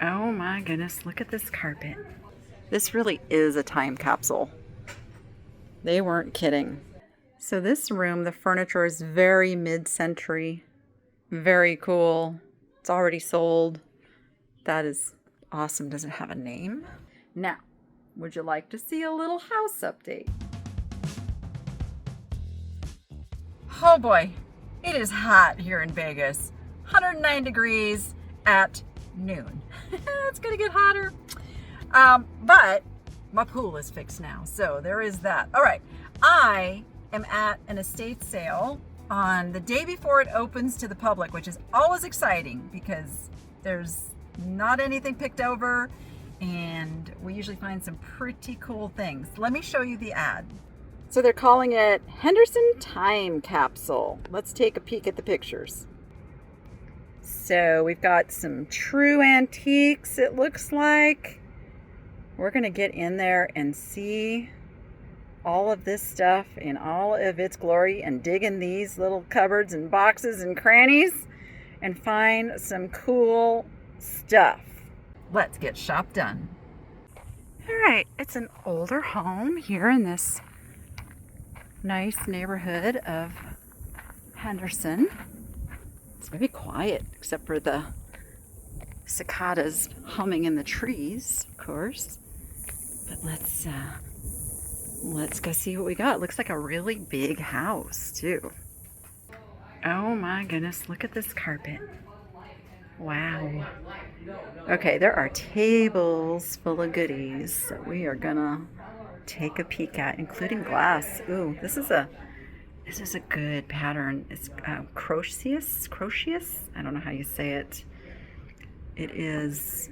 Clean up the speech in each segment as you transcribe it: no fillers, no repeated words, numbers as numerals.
Oh my goodness, look at this carpet. This really is a time capsule. They weren't kidding. So this room, the furniture is very mid-century. Very cool. It's already sold. That is awesome. Does it have a name? Now, would you like to see a little house update? Oh boy, it is hot here in Vegas. 109 degrees at noon. It's gonna get hotter. But my pool is fixed now, so there is that. All right, I am at an estate sale on the day before it opens to the public, which is always exciting because there's not anything picked over and we usually find some pretty cool things. Let me show you the ad. So they're calling it Henderson Time Capsule. Let's take a peek at the pictures. So we've got some true antiques, it looks like. We're gonna get in there and see all of this stuff in all of its glory and dig in these little cupboards and boxes and crannies and find some cool stuff. Let's get shop done. All right, it's an older home here in this nice neighborhood of Henderson. It's very quiet except for the cicadas humming in the trees, of course. But let's go see what we got. It looks like a really big house too. Oh my goodness, look at this carpet. Wow. Okay, there are tables full of goodies that we are gonna take a peek at, including glass. Ooh, this is a good pattern. It's crocheus. I don't know how you say it. It is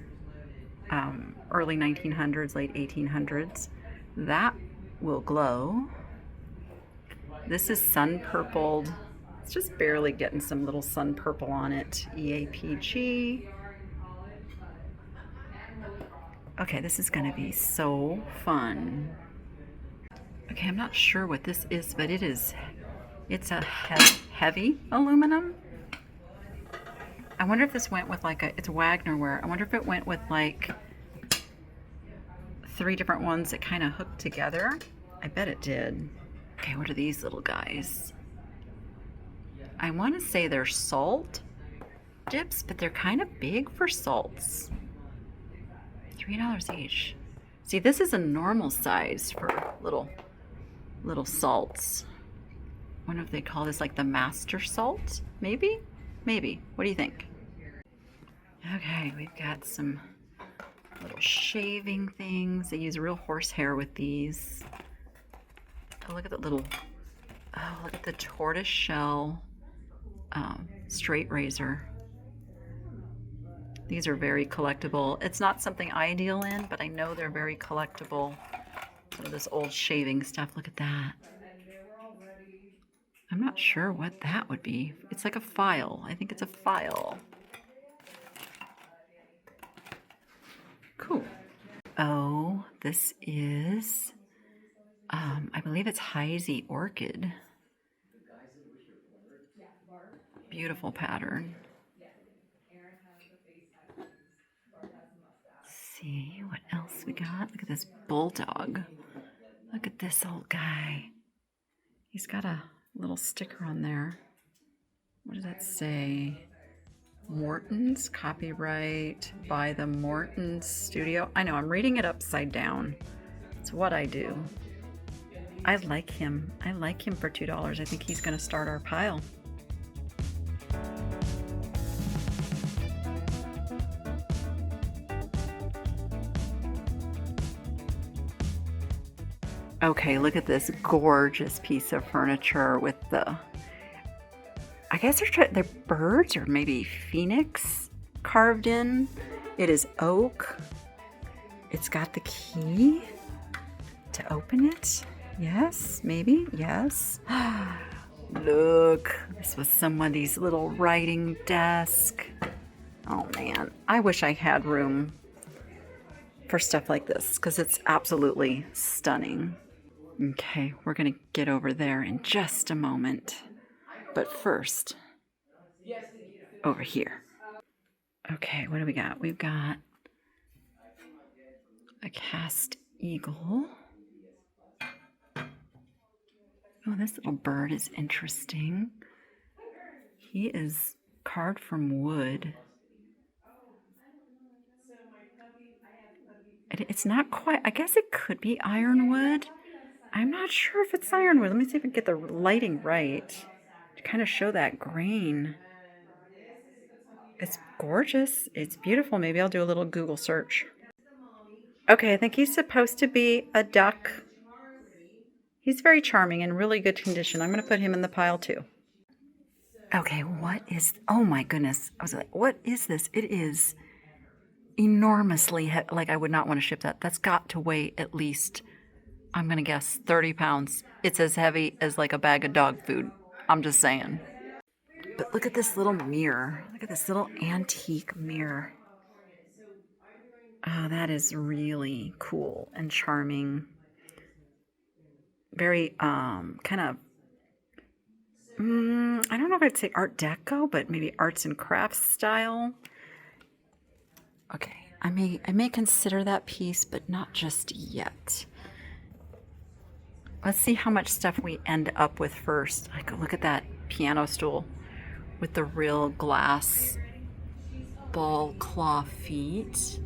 early 1900s, late 1800s. That will glow. This is sun purpled. It's just barely getting some little sun purple on it. EAPG. Okay, this is gonna be so fun. Okay, I'm not sure what this is, but it's a heavy aluminum. I wonder if this went with it's Wagner ware. I wonder if it went with like 3 different ones that kind of hooked together. I bet it did. Okay, what are these little guys? I want to say they're salt dips, but they're kind of big for salts. $3 each. See, this is a normal size for little salts. I wonder if they call this like the master salt? Maybe? Maybe. What do you think? Okay, we've got some little shaving things. They use real horsehair with these. Oh, look at the look at the tortoise shell straight razor. These are very collectible. It's not something I deal in, but I know they're very collectible. Some of this old shaving stuff. Look at that. I'm not sure what that would be. It's like a file. I think it's a file. Cool. Oh, this is, I believe it's Heisey Orchid. Beautiful pattern. Let's see what else we got. Look at this bulldog. Look at this old guy. He's got a little sticker on there. What does that say? Morton's, copyright by the Morton's Studio. I know, I'm reading it upside down. It's what I do. I like him. I like him for $2. I think he's going to start our pile. Okay, look at this gorgeous piece of furniture with the, I guess they're birds or maybe phoenix carved in. It is oak. It's got the key to open it. Yes, maybe, yes. Look, this was somebody's little writing desk. Oh man, I wish I had room for stuff like this because it's absolutely stunning. Okay, we're gonna get over there in just a moment. But first, over here. Okay, what do we got? We've got a cast eagle. Oh, this little bird is interesting. He is carved from wood. It's not quite, I guess it could be ironwood. I'm not sure if it's ironwood. Let me see if I can get the lighting right to kind of show that grain. It's gorgeous. It's beautiful. Maybe I'll do a little Google search. Okay, I think he's supposed to be a duck. He's very charming and really good condition. I'm going to put him in the pile too. Okay, what is, oh my goodness. I was like, what is this? It is enormously heavy. Like, I would not want to ship that. That's got to weigh at least, I'm going to guess, 30 pounds. It's as heavy as like a bag of dog food. I'm just saying. But look at this little mirror. Look at this little antique mirror. Oh, that is really cool and charming. Very kind of, I don't know if I'd say Art Deco, but maybe arts and crafts style. Okay, I may consider that piece, but not just yet. Let's see how much stuff we end up with first. Like, look at that piano stool with the real glass ball claw feet.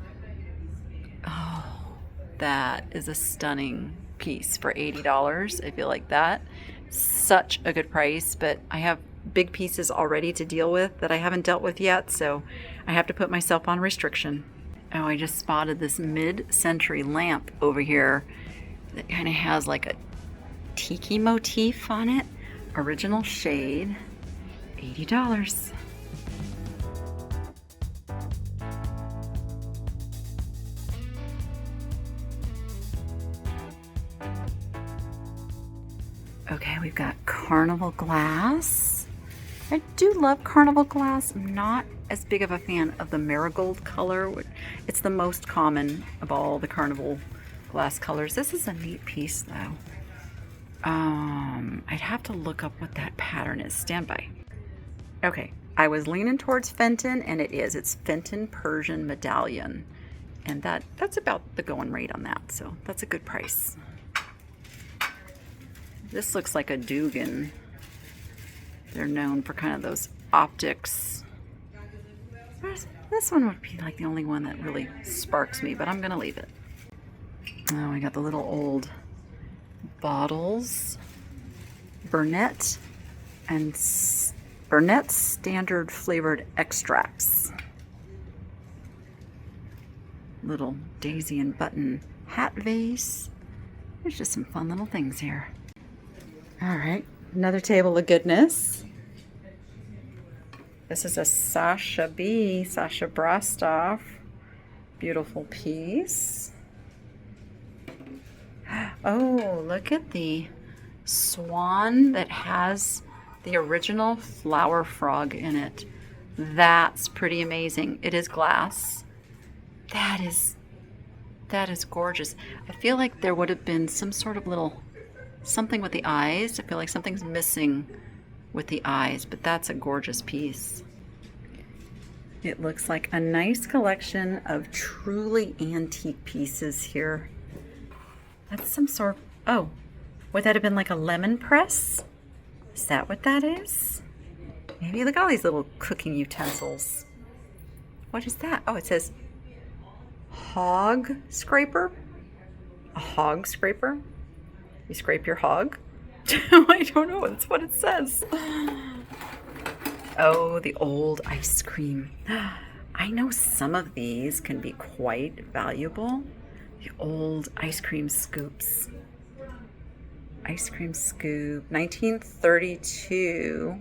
Oh, that is a stunning piece for $80. I feel like that. Such a good price, but I have big pieces already to deal with that I haven't dealt with yet, so I have to put myself on restriction. Oh, I just spotted this mid-century lamp over here that kind of has like a tiki motif on it. Original shade, $80. Okay, we've got carnival glass. I do love carnival glass. I'm not as big of a fan of the marigold color. It's the most common of all the carnival glass colors. This is a neat piece though. I'd have to look up what that pattern is. Stand by. Okay, I was leaning towards Fenton, and it is. It's Fenton Persian Medallion. And that's about the going rate on that, so that's a good price. This looks like a Dugan. They're known for kind of those optics. This one would be like the only one that really sparks me, but I'm gonna leave it. Oh, I got the little old bottles. Burnett and Burnett Standard Flavored Extracts. Little daisy and button hat vase. There's just some fun little things here. All right, another table of goodness. This is a Sasha Brastoff. Beautiful piece. Oh, look at the swan that has the original flower frog in it. That's pretty amazing. It is glass. That is gorgeous. I feel like there would have been some sort of little something with the eyes. I feel like something's missing with the eyes, but that's a gorgeous piece. It looks like a nice collection of truly antique pieces here. That's some sort of, oh, would that have been like a lemon press? Is that what that is? Maybe look at all these little cooking utensils. What is that? Oh, it says hog scraper. A hog scraper? You scrape your hog? I don't know. That's what it says. Oh, the old ice cream. I know some of these can be quite valuable. The old ice cream scoops. Ice cream scoop, 1932.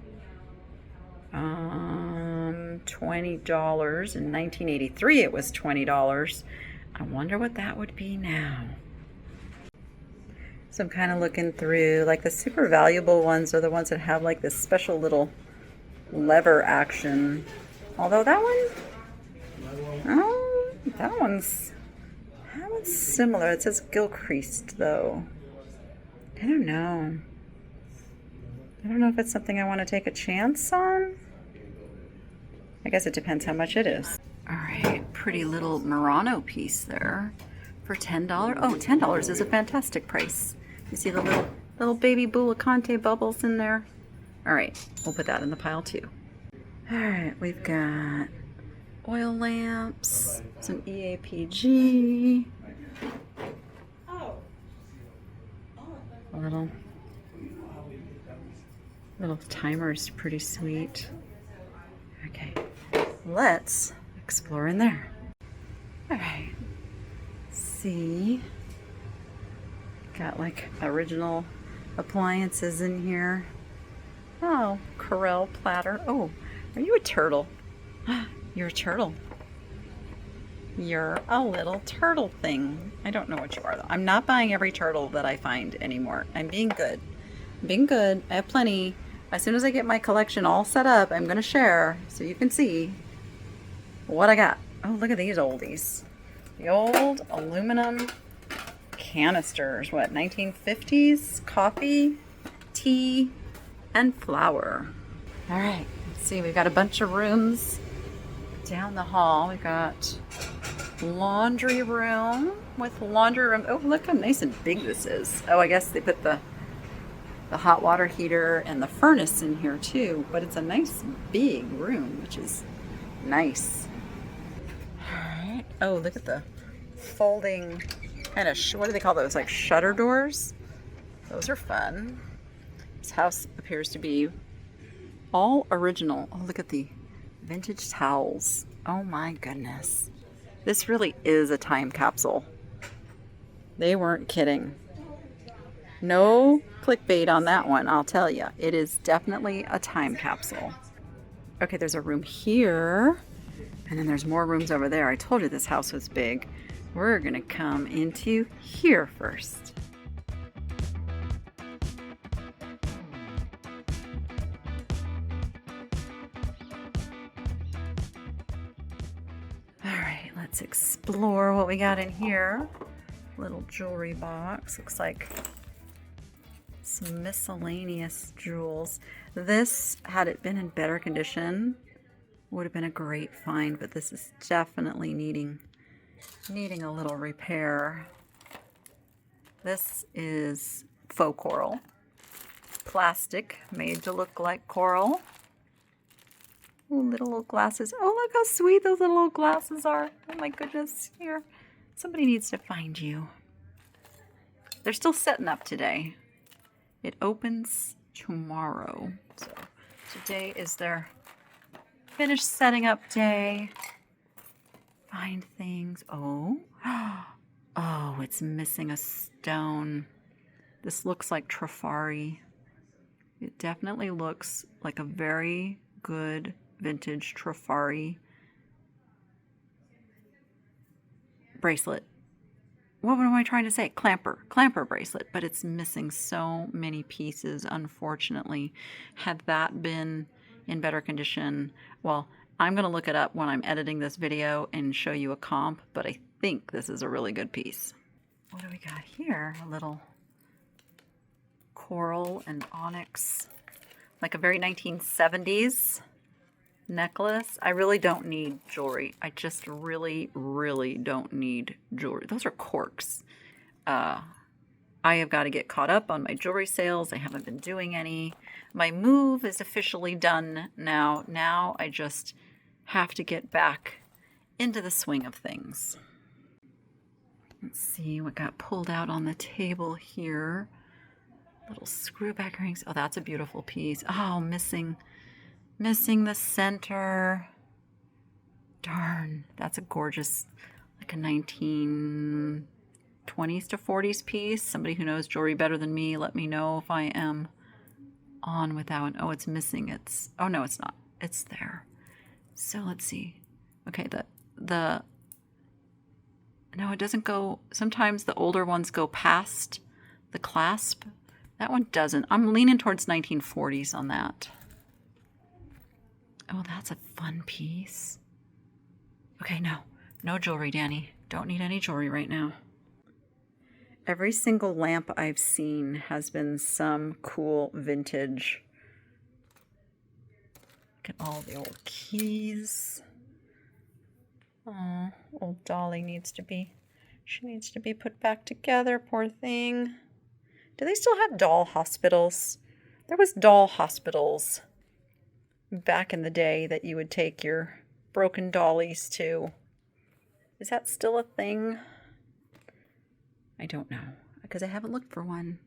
$20. In 1983 it was $20. I wonder what that would be now. So I'm kind of looking through, like the super valuable ones are the ones that have like this special little lever action. Although that one's similar. It says Gilchrist though. I don't know. I don't know if it's something I want to take a chance on. I guess it depends how much it is. All right, pretty little Murano piece there for $10. Oh, $10 is a fantastic price. You see the little baby Bulicante bubbles in there? All right, we'll put that in the pile too. All right, we've got oil lamps, some EAPG, a little timer's pretty sweet. Okay, let's explore in there. All right, see, got like original appliances in here. Oh, Corelle platter. Oh, are you a turtle? You're a turtle. You're a little turtle thing. I don't know what you are though. I'm not buying every turtle that I find anymore. I'm being good. I'm being good. I have plenty. As soon as I get my collection all set up, I'm gonna share so you can see what I got. Oh, look at these oldies. The old aluminum canisters. What, 1950s? Coffee, tea, and flour. All right, let's see. We've got a bunch of rooms down the hall. We've got laundry room with laundry room. Oh, look how nice and big this is. Oh, I guess they put the hot water heater and the furnace in here too, but it's a nice big room, which is nice. All right. Oh, look at the folding kind of, what do they call those? Like shutter doors? Those are fun. This house appears to be all original. Oh, look at the vintage towels. Oh my goodness. This really is a time capsule. They weren't kidding. No clickbait on that one, I'll tell you. It is definitely a time capsule. Okay, there's a room here, and then there's more rooms over there. I told you this house was big. We're gonna come into here first. All right, let's explore what we got in here. Little jewelry box. Looks like some miscellaneous jewels. This, had it been in better condition, would have been a great find, but this is definitely needing a little repair. This is faux coral. Plastic made to look like coral. Ooh, little glasses. Oh, look how sweet those little glasses are. Oh my goodness. Here, somebody needs to find you. They're still setting up today. It opens tomorrow. So today is their finished setting up day. Find things. Oh. Oh, it's missing a stone. This looks like Trifari. It definitely looks like a very good vintage Trifari bracelet. What am I trying to say? Clamper bracelet, but it's missing so many pieces, unfortunately. Had that been in better condition, well, I'm going to look it up when I'm editing this video and show you a comp, but I think this is a really good piece. What do we got here? A little coral and onyx, like a very 1970s necklace. I really don't need jewelry. I just really, really don't need jewelry. Those are corks. I have got to get caught up on my jewelry sales. I haven't been doing any. My move is officially done now. Now I just have to get back into the swing of things. Let's see what got pulled out on the table here. Little screwback rings. Oh, that's a beautiful piece. Oh, missing the center. Darn, that's a gorgeous, like a 1920s to 40s piece. Somebody who knows jewelry better than me, let me know if I am on with that one. Oh, it's missing. Oh no, it's not. It's there. So let's see. Okay, no, it doesn't go. Sometimes the older ones go past the clasp. That one doesn't. I'm leaning towards 1940s on that. Oh, that's a fun piece. Okay, no jewelry, Danny. Don't need any jewelry right now. Every single lamp I've seen has been some cool vintage. Look at all the old keys. Oh, old Dolly needs to be She needs to be put back together, poor thing. Do they still have doll hospitals? There was doll hospitals back in the day that you would take your broken dollies to. Is that still a thing? I don't know, because I haven't looked for one.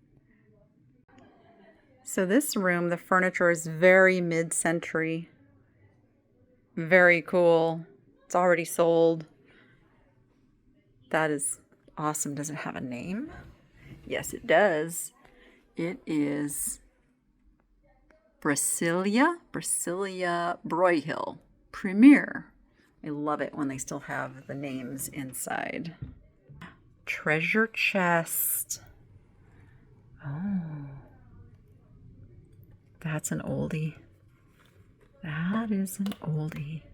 So this room, the furniture is very mid-century. Very cool. It's already sold. That is awesome. Does it have a name? Yes, it does. It is Brasilia Broyhill Premier. I love it when they still have the names inside. Treasure chest. Oh, that's an oldie. That is an oldie.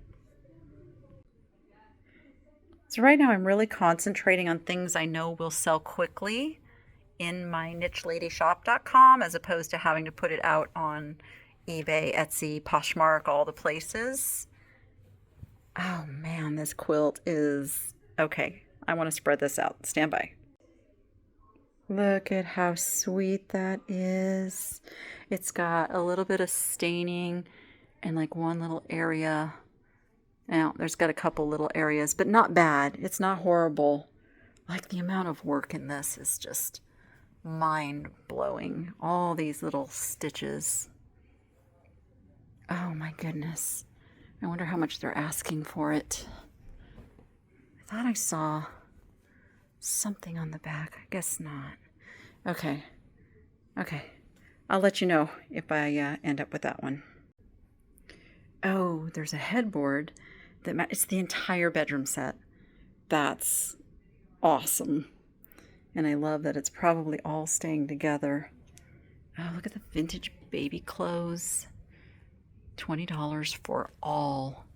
So right now I'm really concentrating on things I know will sell quickly in my nicheladyshop.com as opposed to having to put it out on eBay, Etsy, Poshmark, all the places. Oh man, this quilt is... Okay, I want to spread this out. Stand by. Look at how sweet that is. It's got a little bit of staining and like one little area. Now, there's got a couple little areas, but not bad. It's not horrible. Like, the amount of work in this is just mind-blowing. All these little stitches. Oh, my goodness. I wonder how much they're asking for it. I thought I saw something on the back. I guess not. Okay. Okay. I'll let you know if I end up with that one. Oh, there's a headboard. It's the entire bedroom set. That's awesome. And I love that it's probably all staying together. Oh, look at the vintage baby clothes. $20 for all.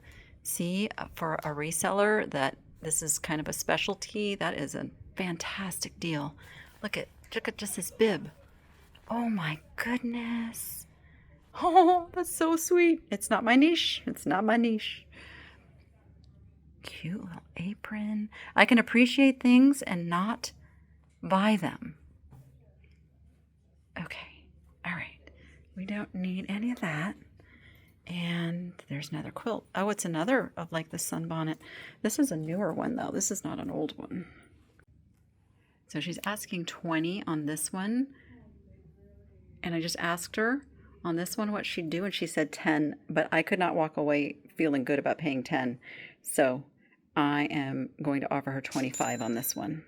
See, for a reseller that this is kind of a specialty, that is a fantastic deal. Look at just this bib. Oh my goodness. Oh, that's so sweet. It's not my niche. It's not my niche. Cute little apron. I can appreciate things and not buy them. Okay. All right. We don't need any of that. And there's another quilt. Oh, it's another of like the sunbonnet. This is a newer one though. This is not an old one. So she's asking 20 on this one. And I just asked her on this one what she'd do, and she said 10, but I could not walk away feeling good about paying 10. So I am going to offer her 25 on this one.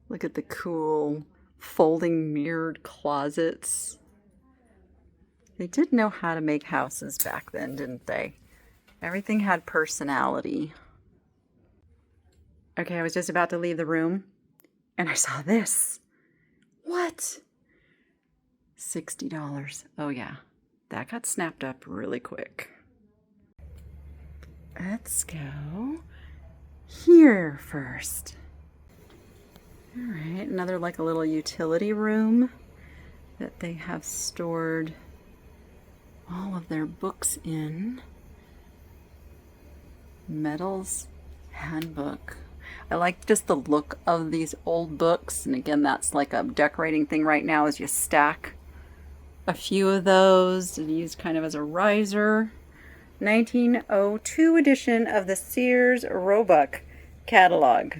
Look at the cool folding mirrored closets. They did know how to make houses back then, didn't they? Everything had personality. Okay, I was just about to leave the room, and I saw this. What? $60. Oh yeah, that got snapped up really quick. Let's go here first. All right, another like a little utility room that they have stored all of their books in. Metals handbook. I like just the look of these old books, and again, that's like a decorating thing right now, is you stack a few of those and used kind of as a riser. 1902 edition of the Sears Roebuck catalog.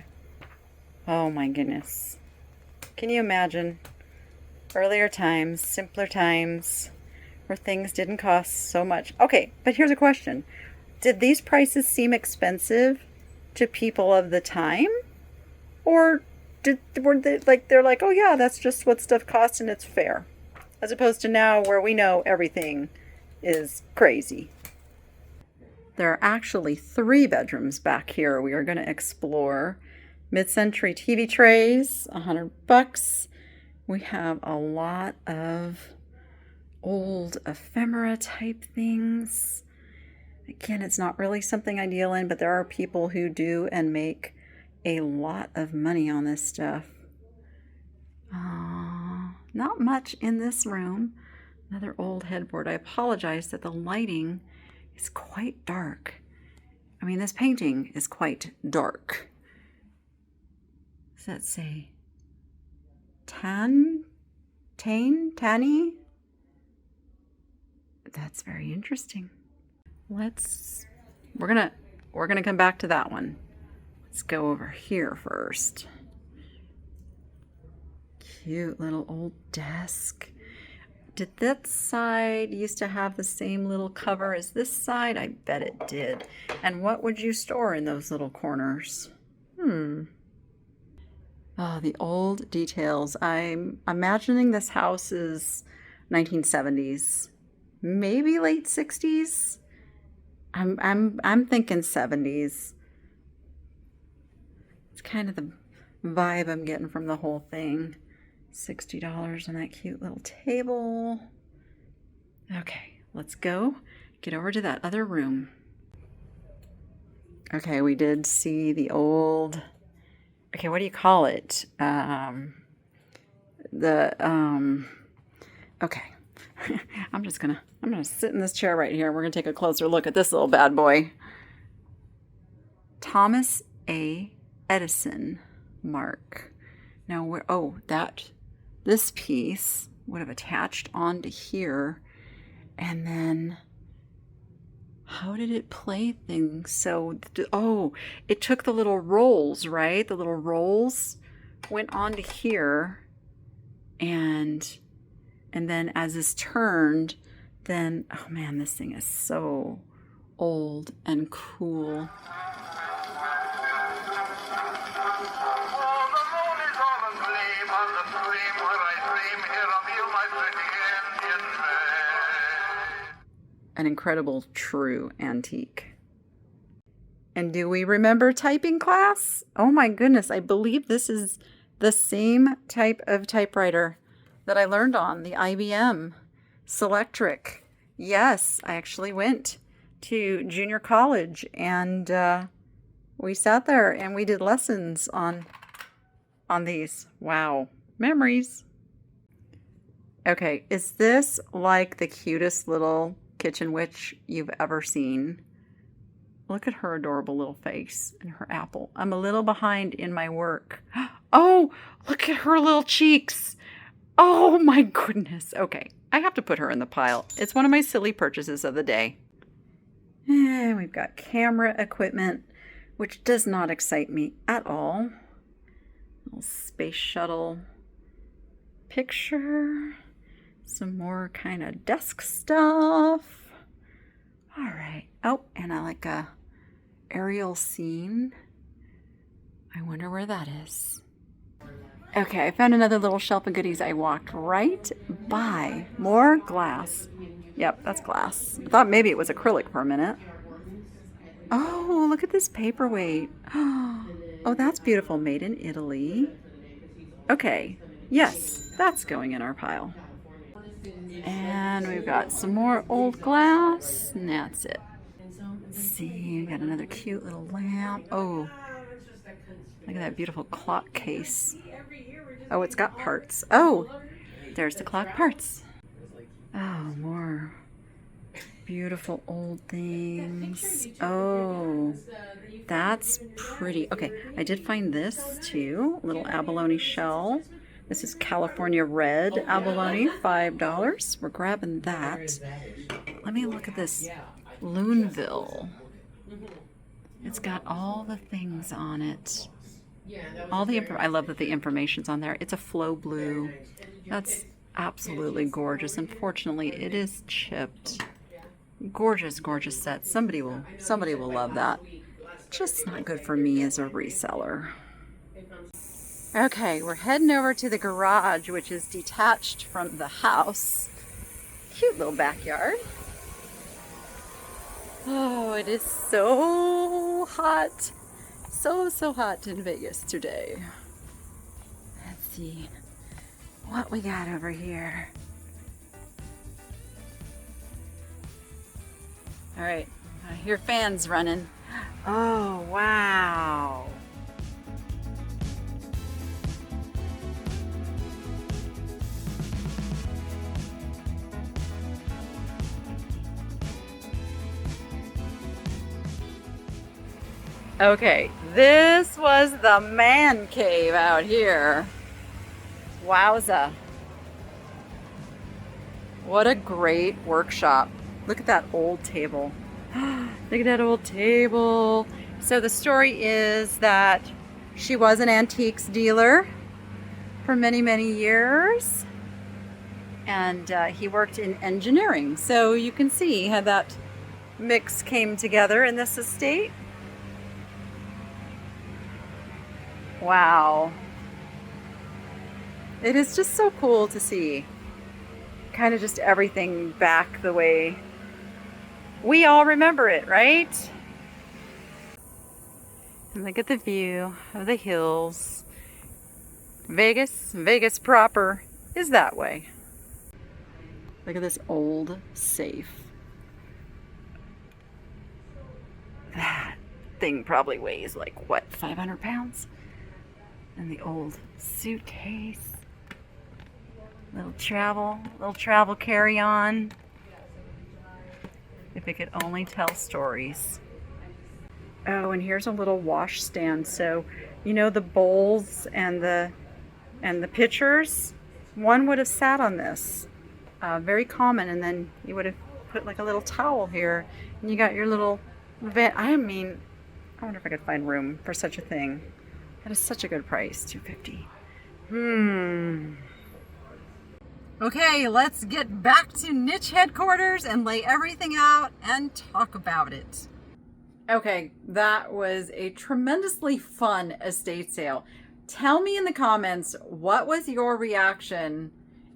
Oh my goodness. Can you imagine earlier times, simpler times, where things didn't cost so much? Okay, but here's a question. Did these prices seem expensive to people of the time? Or were they like, they're like, oh yeah, that's just what stuff costs and it's fair? As opposed to now where we know everything is crazy. There are actually 3 bedrooms back here we are going to explore. Mid-century TV trays, $100. We have a lot of old ephemera type things. Again, it's not really something I deal in, but there are people who do and make a lot of money on this stuff. Not much in this room. Another old headboard. I apologize that the lighting is quite dark. I mean, this painting is quite dark. that say? Tanny? That's very interesting. We're gonna come back to that one. Let's go over here first. Cute little old desk. Did that side used to have the same little cover as this side? I bet it did. And what would you store in those little corners? Oh, the old details. I'm imagining this house is 1970s, maybe late 60s. I'm thinking 70s. It's kind of the vibe I'm getting from the whole thing. $60 on that cute little table. Okay, let's go get over to that other room. Okay, we did see the old, okay, what do you call it? Okay. I'm gonna sit in this chair right here. We're gonna take a closer look at this little bad boy. Thomas A. Edison mark. Now this piece would have attached onto here, and then how did it play things? So, it took the little rolls, right? The little rolls went onto here, and then as this turned, then, oh man, this thing is so old and cool. An incredible true antique. And do we remember typing class? Oh my goodness, I believe this is the same type of typewriter that I learned on, the IBM Selectric. Yes, I actually went to junior college and we sat there and we did lessons on these. Wow, memories. Okay, is this like the cutest little kitchen witch you've ever seen? Look at her adorable little face and her apple. I'm a little behind in my work. Oh, look at her little cheeks. Oh my goodness. Okay, I have to put her in the pile. It's one of my silly purchases of the day. And we've got camera equipment, which does not excite me at all. Little space shuttle picture. Some more kind of desk stuff. All right. Oh, and I like a aerial scene. I wonder where that is. Okay, I found another little shelf of goodies. I walked right by. More glass. Yep, that's glass. I thought maybe it was acrylic for a minute. Oh, look at this paperweight. Oh, that's beautiful. Made in Italy. Okay, yes, that's going in our pile. And we've got some more old glass, and that's it. Let's see, we got another cute little lamp. Oh, look at that beautiful clock case. Oh, it's got parts. Oh, there's the clock parts. Oh, more beautiful old things. Oh, that's pretty. Okay, I did find this too, a little abalone shell. This is California red abalone, $5. We're grabbing that. Let me look at this Loonville. It's got all the things on it. I love that the information's on there. It's a flow blue. That's absolutely gorgeous. Unfortunately, it is chipped. Gorgeous, gorgeous set. Somebody will love that. Just not good for me as a reseller. Okay, we're heading over to the garage, which is detached from the house. Cute little backyard. Oh, it is so hot. So hot in Vegas today. Let's see what we got over here. All right, I hear fans running. Oh, wow. Okay, This was the man cave out here. Wowza. What a great workshop. Look at that old table. Look at that old table. So the story is that she was an antiques dealer for many, many years. And he worked in engineering. So you can see how that mix came together in this estate. Wow. It is just so cool to see kind of just everything back the way we all remember it, right? And look at the view of the hills. Vegas proper is that way. Look at this old safe. That thing probably weighs like, what, 500 pounds? And the old suitcase. Little travel carry-on. If it could only tell stories. Oh, and here's a little wash stand. So, you know the bowls and the pitchers? One would have sat on this. Very common, and then you would have put like a little towel here, and you got your little vent. I wonder if I could find room for such a thing. That is such a good price, $250. Okay, let's get back to niche headquarters and lay everything out and talk about it. Okay, that was a tremendously fun estate sale. Tell me in the comments, what was your reaction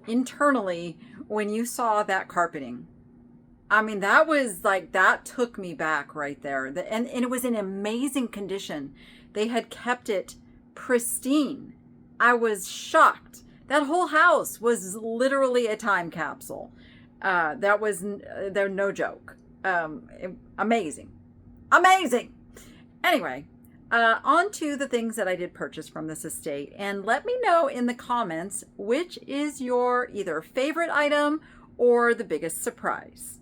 internally when you saw that carpeting? I mean, that was like, that took me back right there. And it was in amazing condition. They had kept it pristine. I was shocked. That whole house was literally a time capsule. That was no joke. Amazing. Anyway, on to the things that I did purchase from this estate. And let me know in the comments which is your either favorite item or the biggest surprise.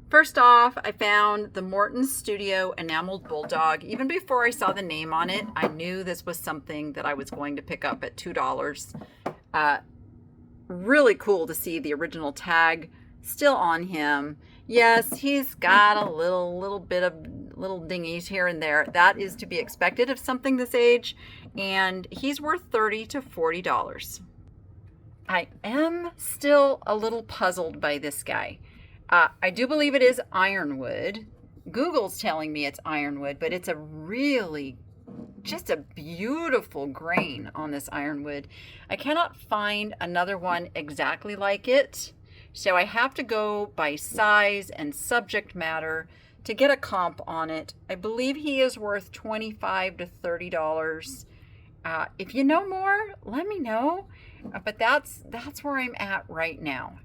First off, I found the Morton Studio enameled bulldog. Even before I saw the name on it, I knew this was something that I was going to pick up at $2. Really cool to see the original tag still on him. Yes, he's got a little bit of little dingies here and there. That is to be expected of something this age, and he's worth $30 to $40. I am still a little puzzled by this guy. I do believe it is ironwood. Google's telling me it's ironwood, but it's just a beautiful grain on this ironwood. I cannot find another one exactly like it, so I have to go by size and subject matter to get a comp on it. I believe he is worth $25 to $30. If you know more, let me know. But that's where I'm at right now.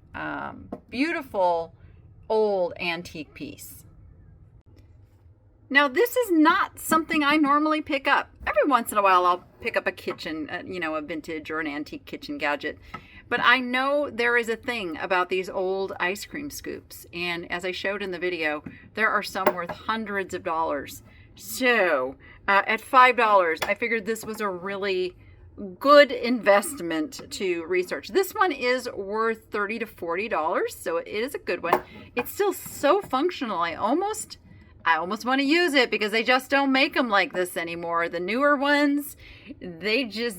Beautiful old antique piece. Now, this is not something I normally pick up. Every once in a while, I'll pick up a kitchen, a vintage or an antique kitchen gadget. But I know there is a thing about these old ice cream scoops. And as I showed in the video, there are some worth hundreds of dollars. So at $5, I figured this was a really good investment to research. This one is worth $30 to $40, so it is a good one. It's still so functional. I almost want to use it because they just don't make them like this anymore. The newer ones, they just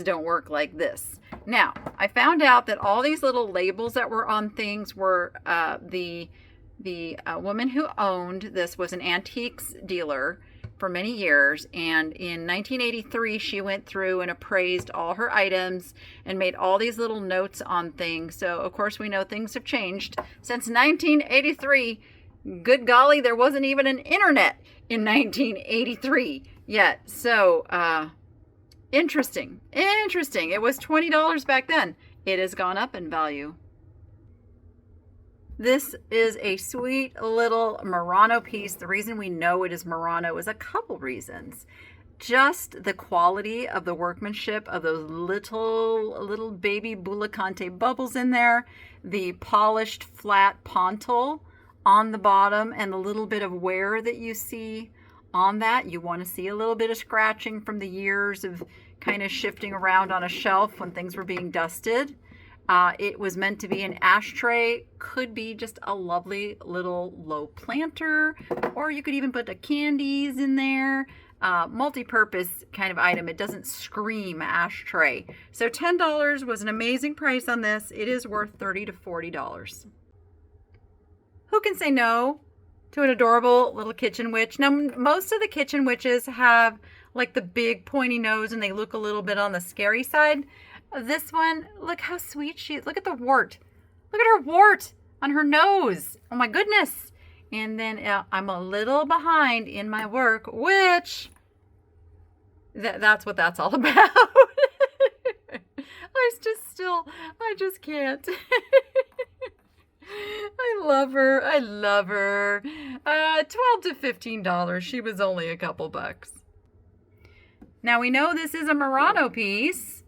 don't work like this. Now, I found out that all these little labels that were on things were the woman who owned this was an antiques dealer for many years, and in 1983 she went through and appraised all her items and made all these little notes on things. So of course we know things have changed since 1983. Good golly, there wasn't even an internet in 1983 yet. So interesting. It was $20 back then. It has gone up in value. This is a sweet little Murano piece. The reason we know it is Murano is a couple reasons. Just the quality of the workmanship of those little baby Bullicante bubbles in there, the polished flat pontil on the bottom, and the little bit of wear that you see on that. You want to see a little bit of scratching from the years of kind of shifting around on a shelf when things were being dusted. It was meant to be an ashtray, could be just a lovely little low planter, or you could even put the candies in there. Multi-purpose kind of item. It doesn't scream ashtray. So $10 was an amazing price on this. It is worth $30 to $40. Who can say no to an adorable little kitchen witch? Now, most of the kitchen witches have like the big pointy nose and they look a little bit on the scary side. This one, look how sweet she is. Look at the wart. Look at her wart on her nose. Oh my goodness. And then I'm a little behind in my work, which that's what that's all about. I just can't. I love her. I love her. $12 to $15. She was only a couple bucks. Now we know this is a Murano piece.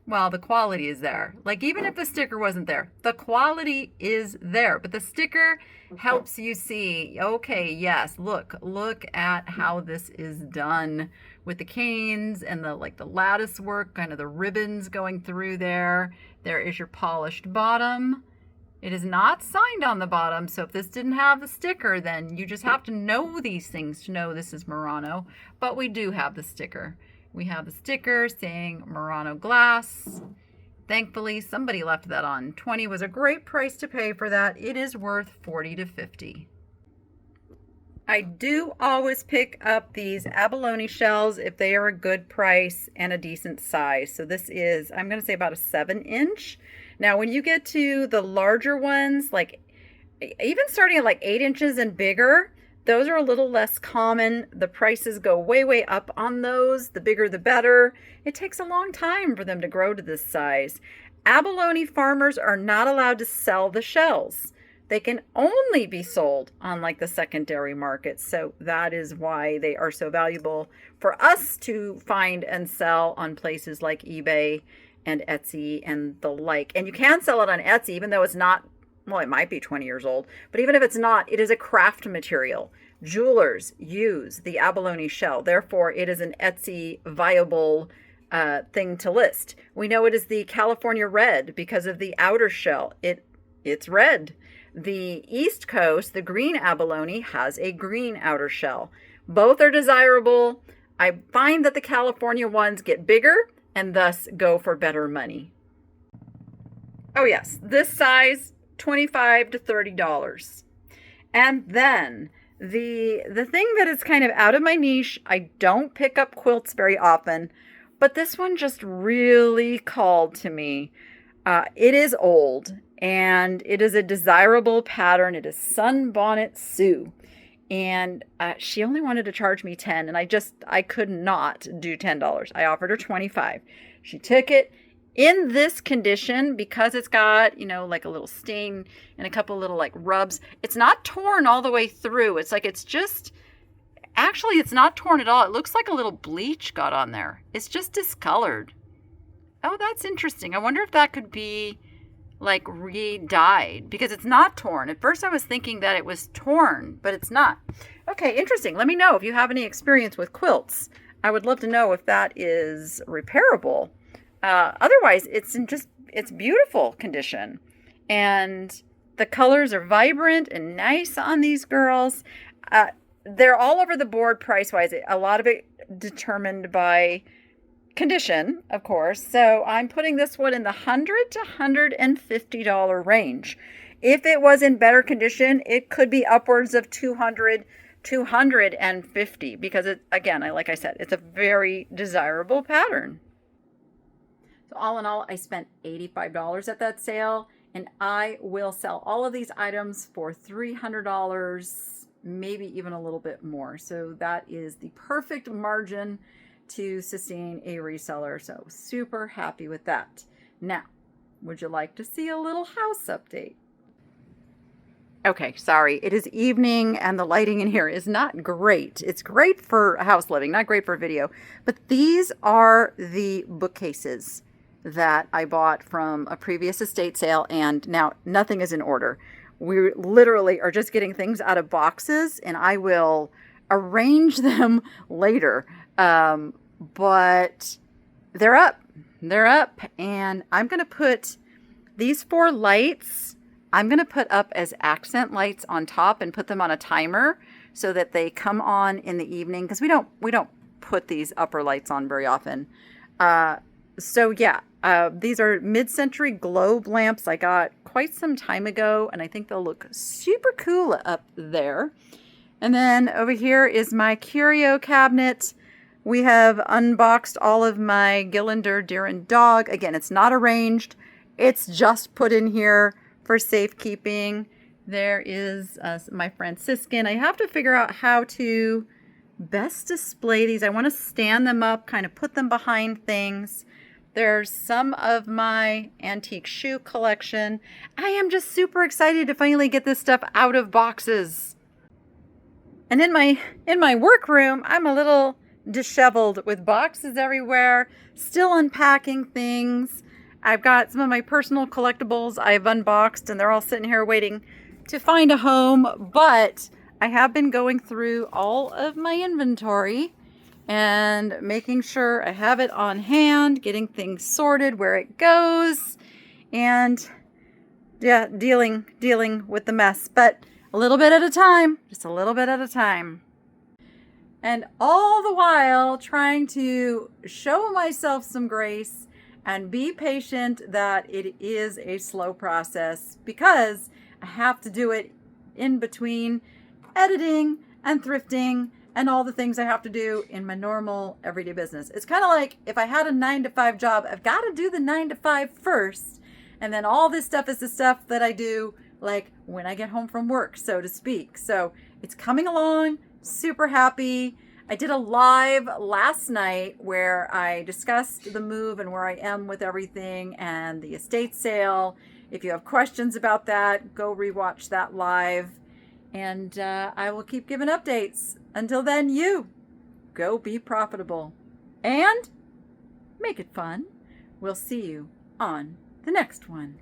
Well, the quality is there. Like, even if the sticker wasn't there, the quality is there. But the sticker helps you see, okay, yes, look at how this is done with the canes and the lattice work, kind of the ribbons going through there. There is your polished bottom. It is not signed on the bottom, so if this didn't have the sticker, then you just have to know these things to know this is Murano. But we do have the sticker. We have the sticker saying Murano glass. Thankfully, somebody left that on. $20 was a great price to pay for that. It is worth $40 to $50. I do always pick up these abalone shells if they are a good price and a decent size. So this is, I'm going to say about a 7-inch. Now, when you get to the larger ones, like even starting at like 8 inches and bigger, those are a little less common. The prices go way, way up on those. The bigger, the better. It takes a long time for them to grow to this size. Abalone farmers are not allowed to sell the shells. They can only be sold on like the secondary market. So that is why they are so valuable for us to find and sell on places like eBay and Etsy and the like. And you can sell it on Etsy, even though it's not, well, it might be 20 years old, but even if it's not, it is a craft material. Jewelers use the abalone shell. Therefore, it is an Etsy viable thing to list. We know it is the California red because of the outer shell. It's red. The East Coast, the green abalone, has a green outer shell. Both are desirable. I find that the California ones get bigger and thus go for better money. Oh yes, this size, $25 to $30. And then the thing that is kind of out of my niche, I don't pick up quilts very often, but this one just really called to me. It is old and it is a desirable pattern. It is Sunbonnet Sue. And she only wanted to charge me $10, and I could not do $10. I offered her $25. She took it in this condition because it's got, like a little stain and a couple little like rubs. It's not torn all the way through. It's like, actually it's not torn at all. It looks like a little bleach got on there. It's just discolored. Oh, that's interesting. I wonder if that could be like re-dyed because it's not torn. At first I was thinking that it was torn, but it's not. Okay, interesting. Let me know if you have any experience with quilts. I would love to know if that is repairable. Otherwise, it's beautiful condition. And the colors are vibrant and nice on these girls. They're all over the board price-wise. A lot of it determined by condition, of course. So I'm putting this one in the $100 to $150 range. If it was in better condition, it could be upwards of $200, $250 because like I said, it's a very desirable pattern. So all in all, I spent $85 at that sale, and I will sell all of these items for $300, maybe even a little bit more. So that is the perfect margin to sustain a reseller. So super happy with that. Now, would you like to see a little house update? Okay, sorry. It is evening and the lighting in here is not great. It's great for house living, not great for video. But these are the bookcases that I bought from a previous estate sale, and now nothing is in order. We literally are just getting things out of boxes, and I will arrange them later. But they're up. They're up. And I'm going to put these 4 lights, I'm going to put up as accent lights on top and put them on a timer so that they come on in the evening, because we don't put these upper lights on very often. So yeah, these are mid-century globe lamps I got quite some time ago, and I think they'll look super cool up there. And then over here is my curio cabinet. We have unboxed all of my Gillinder deer and dog. Again, it's not arranged. It's just put in here for safekeeping. There is my Franciscan. I have to figure out how to best display these. I want to stand them up, kind of put them behind things. There's some of my antique shoe collection. I am just super excited to finally get this stuff out of boxes. And in my workroom, I'm a little disheveled with boxes everywhere, still unpacking things. I've got some of my personal collectibles I've unboxed, and they're all sitting here waiting to find a home. But I have been going through all of my inventory and making sure I have it on hand, getting things sorted where it goes, and yeah, dealing with the mess. But a little bit at a time, just a little bit at a time. And all the while trying to show myself some grace and be patient that it is a slow process, because I have to do it in between editing and thrifting and all the things I have to do in my normal everyday business. It's kind of like if I had a 9-to-5 job, I've got to do the 9-to-5 first. And then all this stuff is the stuff that I do like when I get home from work, so to speak. So it's coming along, super happy. I did a live last night where I discussed the move and where I am with everything and the estate sale. If you have questions about that, go rewatch that live. And I will keep giving updates. Until then, you go be profitable and make it fun. We'll see you on the next one.